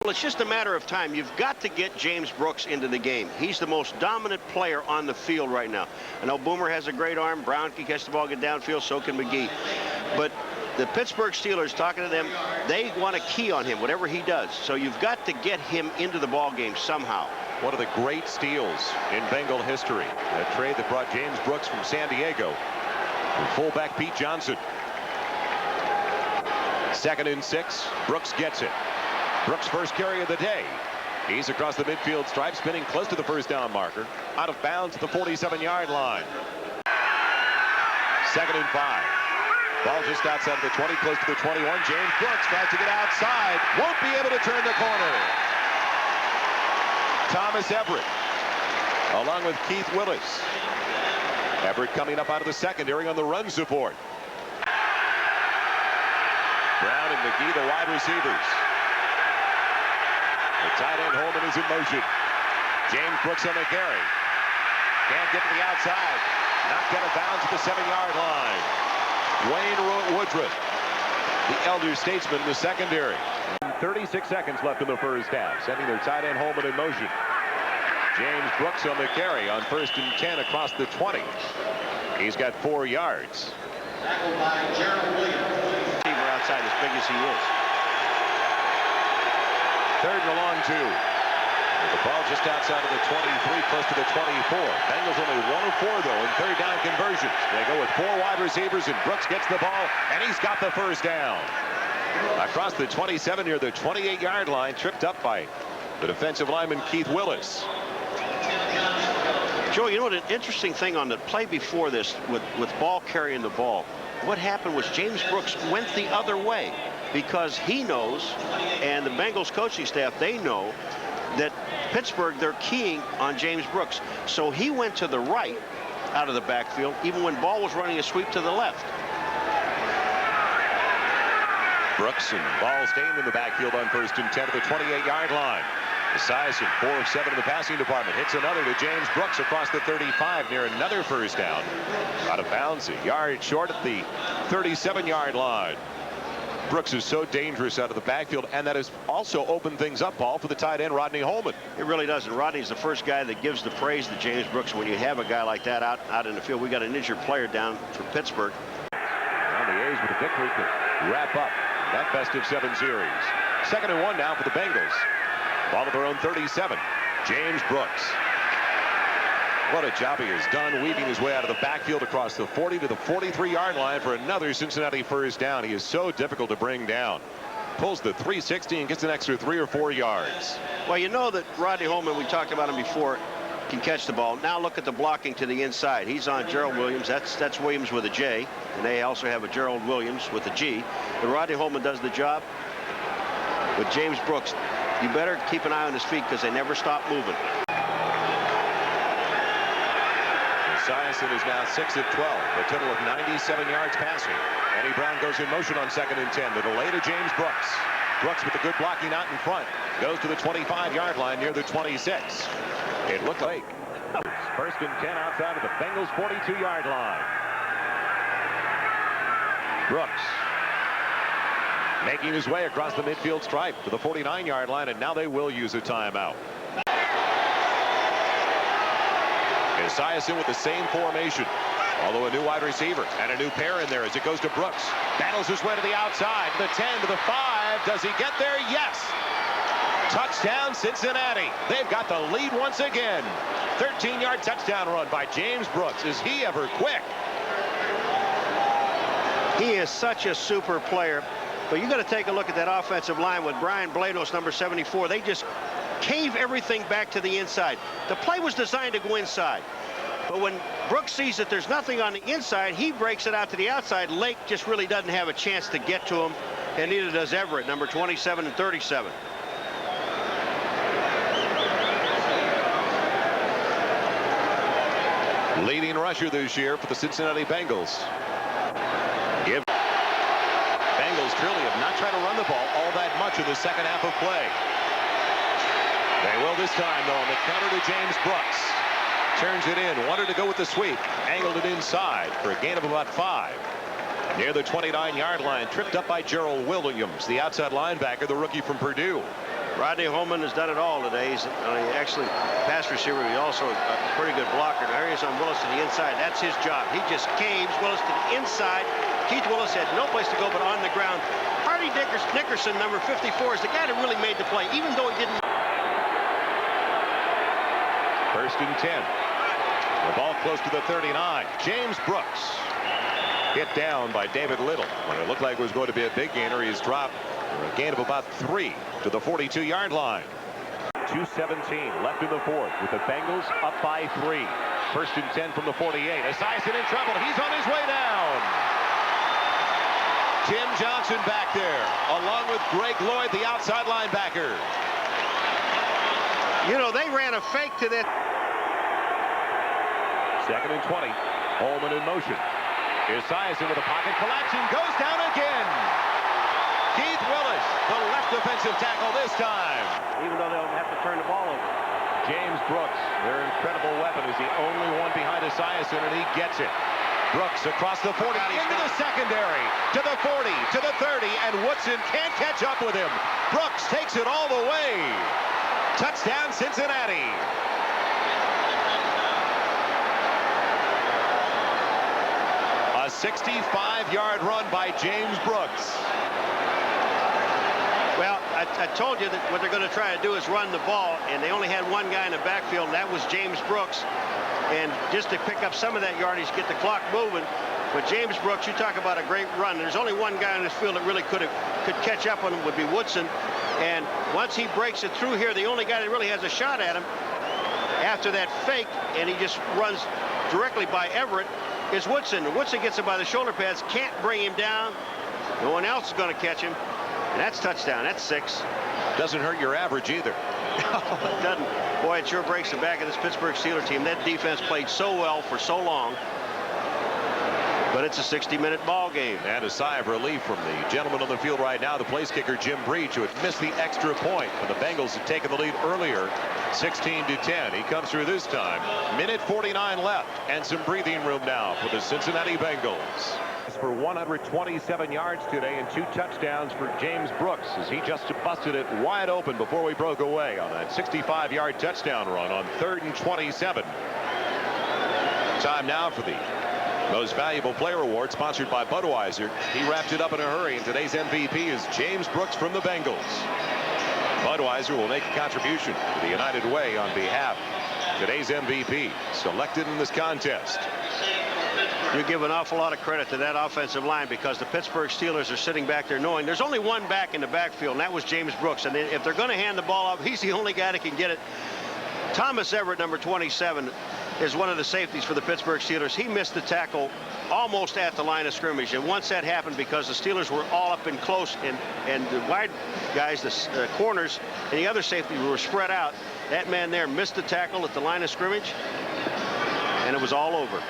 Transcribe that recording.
Well, it's just a matter of time. You've got to get James Brooks into the game. He's the most dominant player on the field right now. I know Boomer has a great arm. Brown can catch the ball, get downfield, so can McGee. But the Pittsburgh Steelers, talking to them, they want to key on him, whatever he does. So you've got to get him into the ball game somehow. One of the great steals in Bengal history. A trade that brought James Brooks from San Diego and fullback Pete Johnson. 2nd and 6. Brooks gets it. Brooks' first carry of the day. He's across the midfield stripe, spinning close to the first down marker. Out of bounds at the 47-yard line. 2nd and 5. Ball just outside of the 20, close to the 21. James Brooks tries to get outside. Won't be able to turn the corner. Thomas Everett, along with Keith Willis. Everett coming up out of the secondary on the run support. Brown and McGee, the wide receivers. The tight end Holman is in motion. James Brooks on the carry. Can't get to the outside. Knocked out of bounds at the 7-yard line. Wayne Woodruff, the elder statesman in the secondary. 36 seconds left in the first half, sending their tight end Holman in motion. James Brooks on the carry on 1st and 10 across the 20. He's got 4 yards. Tackled by Gerald Williams. Receiver outside as big as he is. 3rd and a long 2. The ball just outside of the 23, close to the 24. Bengals only 1 of 4, though, in 3rd down conversions. They go with 4 wide receivers, and Brooks gets the ball, and he's got the first down. Across the 27 near the 28-yard line, tripped up by the defensive lineman Keith Willis. Joe, you know what, an interesting thing on the play before this with ball carrying the ball, what happened was James Brooks went the other way because he knows, and the Bengals coaching staff, they know that Pittsburgh, they're keying on James Brooks. So he went to the right out of the backfield, even when ball was running a sweep to the left. Brooks and ball staying in the backfield on 1st and 10 at the 28-yard line. Esiason, 4 of 7 in the passing department, hits another to James Brooks across the 35 near another first down. Out of bounds, a yard short at the 37-yard line. Brooks is so dangerous out of the backfield, and that has also opened things up, Paul, for the tight end Rodney Holman. It really does, and Rodney's the first guy that gives the praise to James Brooks when you have a guy like that out in the field. We got an injured player down for Pittsburgh. On the A's with a victory to wrap up that best of 7 series. 2nd and 1 now for the Bengals. Ball at their own 37. James Brooks. What a job he has done, weaving his way out of the backfield across the 40 to the 43-yard line for another Cincinnati first down. He is so difficult to bring down. Pulls the 360 and gets an extra 3 or 4 yards. Well, you know that Rodney Holman, we talked about him before, can catch the ball. Now look at the blocking to the inside. He's on Gerald Williams. That's Williams with a J, and they also have a Gerald Williams with a G. But Rodney Holman does the job. With James Brooks, you better keep an eye on his feet because they never stop moving. Esiason is now 6 of 12, a total of 97 yards passing. Eddie Brown goes in motion on 2nd and 10. The delay to James Brooks. Brooks with the good blocking out in front. Goes to the 25-yard line near the 26. It looked like 1st and 10 outside of the Bengals 42-yard line. Brooks making his way across the midfield stripe to the 49-yard line, and now they will use a timeout. Esiason with the same formation, although a new wide receiver and a new pair in there as it goes to Brooks. Battles his way to the outside, the 10 to the 5. Does he get there? Yes! Touchdown, Cincinnati. They've got the lead once again. 13-yard touchdown run by James Brooks. Is he ever quick? He is such a super player. But you got to take a look at that offensive line with Brian Blanos, number 74. They just cave everything back to the inside. The play was designed to go inside. But when Brooks sees that there's nothing on the inside, he breaks it out to the outside. Lake just really doesn't have a chance to get to him, and neither does Everett, number 27 and 37. Leading rusher this year for the Cincinnati Bengals. Bengals truly have not tried to run the ball all that much in the second half of play. They will this time, though, on the counter to James Brooks. Turns it in, wanted to go with the sweep, angled it inside for a gain of about 5. Near the 29-yard line, tripped up by Gerald Williams, the outside linebacker, the rookie from Purdue. Rodney Holman has done it all today. He's actually pass receiver. He's also a pretty good blocker. There he is on Willis to the inside. That's his job. He just caves Willis to the inside. Keith Willis had no place to go but on the ground. Hardy Nickerson, number 54, is the guy that really made the play, even though he didn't. First and 10. The ball close to the 39. James Brooks hit down by David Little. When it looked like it was going to be a big gainer, he's dropped for a gain of about 3 to the 42-yard line. 2:17 left in the fourth with the Bengals up by 3. First and 10 from the 48. Esiason in trouble. He's on his way down. Tim Johnson back there, along with Greg Lloyd, the outside linebacker. You know, they ran a fake to that. Second and 20. Holman in motion. Esiason with a pocket collapse and goes down again. Keith Willis, the left defensive tackle this time. Even though they'll have to turn the ball over. James Brooks, their incredible weapon, is the only one behind Esiason, and he gets it. Brooks across the 40, into the secondary, to the 40, to the 30, and Woodson can't catch up with him. Brooks takes it all the way. Touchdown, Cincinnati. A 65-yard run by James Brooks. Well, I told you that what they're going to try to do is run the ball, and they only had one guy in the backfield, and that was James Brooks. And just to pick up some of that yardage, get the clock moving. But James Brooks, you talk about a great run. There's only one guy in this field that really could catch up on him, would be Woodson. And once he breaks it through here, the only guy that really has a shot at him after that fake, and he just runs directly by Everett, is Woodson. And Woodson gets him by the shoulder pads, can't bring him down. No one else is going to catch him. And that's touchdown. That's 6. Doesn't hurt your average either. No, it doesn't. Boy, it sure breaks the back of this Pittsburgh Steelers team. That defense played so well for so long. But it's a 60-minute ball game. And a sigh of relief from the gentleman on the field right now, the place kicker Jim Breach, who had missed the extra point when the Bengals had taken the lead earlier, 16-10. He comes through this time. Minute 49 left, and some breathing room now for the Cincinnati Bengals. For 127 yards today and 2 touchdowns for James Brooks, as he just busted it wide open before we broke away on that 65-yard touchdown run on 3rd and 27. Time now for the Most Valuable Player Award, sponsored by Budweiser. He wrapped it up in a hurry, and today's MVP is James Brooks from the Bengals. Budweiser will make a contribution to the United Way on behalf of today's MVP, selected in this contest. You give an awful lot of credit to that offensive line, because the Pittsburgh Steelers are sitting back there knowing there's only one back in the backfield, and that was James Brooks. And if they're going to hand the ball off, he's the only guy that can get it. Thomas Everett, number 27, is one of the safeties for the Pittsburgh Steelers. He missed the tackle almost at the line of scrimmage, and once that happened, because the Steelers were all up in close, and the wide guys, the corners, and the other safety were spread out, that man there missed the tackle at the line of scrimmage, and it was all over.